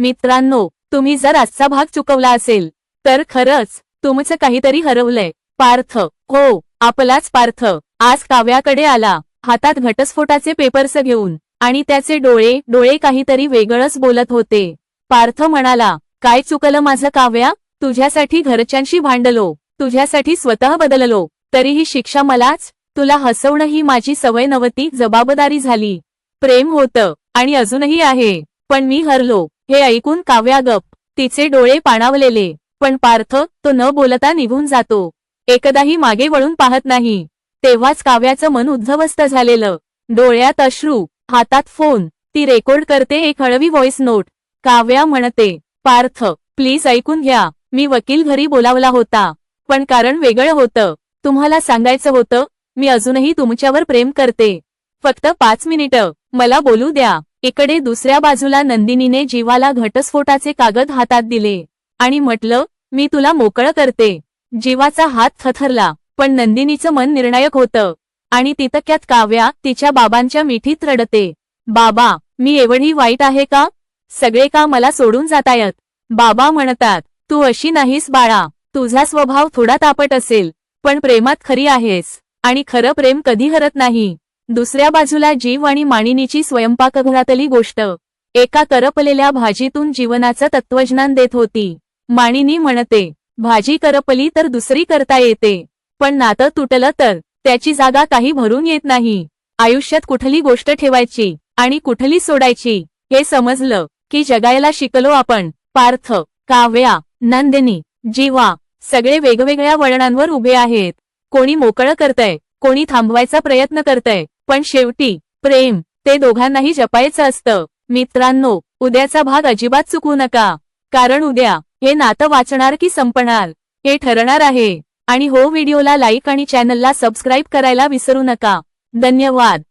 मित्रांनो, तुम्ही जर आजचा भाग चुकवला असेल तर खरंच तुमचं काहीतरी हरवलंय. पार्थ, हो आपलाच पार्थ, आज काव्याकडे आला, हातात घटस्फोटाचे पेपर्स घेऊन, आणि त्याचे डोळे काहीतरी वेगळंच बोलत होते. पार्थ म्हणाला, काय चुकलं माझं काव्या? तुझ्यासाठी घरच्यांशी भांडलो, तुझ्यासाठी स्वतः बदललो, तरीही शिक्षा मलाच? तुला हसवणं ही माझी सवय नव्हती, जबाबदारी झाली. प्रेम होतं आणि अजूनही आहे, पण मी हरलो. हे ऐकून काव्या गप, तिचे डोळे पाणावलेले. पण पार्थ तो न बोलता निघून जातो, एकदाही मागे वळून पाहत नाही. तेव्हाच काव्याचं मन उद्ध्वस्त झालेलं, डोळ्यात अश्रू, हातात फोन. ती रेकॉर्ड करते एक हळवी व्हॉइस नोट. काव्या म्हणते, पार्थ प्लीज ऐकून घ्या, मी वकील घरी बोलावला होता, पण कारण वेगळं होतं. तुम्हाला सांगायचं होतं, मी अजूनही तुमच्यावर प्रेम करते. फक्त 5 मिनिटं मला बोलू द्या. इकडे दुसऱ्या बाजूला नंदिनीने जीवाला घटस्फोटाचे कागद हातात दिले आणि म्हटलं, मी तुला मोकळं करते. जीवाचा हात थरथरला, पण नंदिनीचं मन निर्णायक होतं. आणि तितक्यात काव्या तिच्या बाबांच्या मिठीत रडते. बाबा, मी एवढी वाईट आहे का? सगळे का मला सोडून जातायत? बाबा म्हणतात, तू अशी नाहीस बाळा, तुझा स्वभाव थोडा तापट असेल, पण प्रेमात खरी आहेस, आणि खरं प्रेम कधी हरत नाही. दुसऱ्या बाजूला जीव आणि मानिनीची स्वयंपाकघरातली गोष्ट एका करपलेल्या भाजीतून जीवनाचं तत्वज्ञान देत होती. मानिनी म्हणते, भाजी करपली तर दुसरी करता येते, पण नातं तुटलं तर त्याची जागा काही भरून येत नाही. आयुष्यात कुठली गोष्ट ठेवायची आणि कुठली सोडायची हे समजलं की जगायला शिकलो आपण. पार्थ, काव्या, नंदिनी, जीवा सगळे वेगवेगळ्या वळणांवर उभे आहेत. कोणी मोकळं करतंय, कोणी थांबवायचा प्रयत्न करतंय, पण शेवटी प्रेम ते दोघांनाही जपायचं असतं. मित्रांनो, उद्याचा भाग अजिबात चुकवू नका, कारण उद्या हे नातं वाचणार की संपणार हे ठरणार आहे. आणि हो, व्हिडिओला लाईक आणि चॅनलला सबस्क्राईब करायला विसरू नका. धन्यवाद.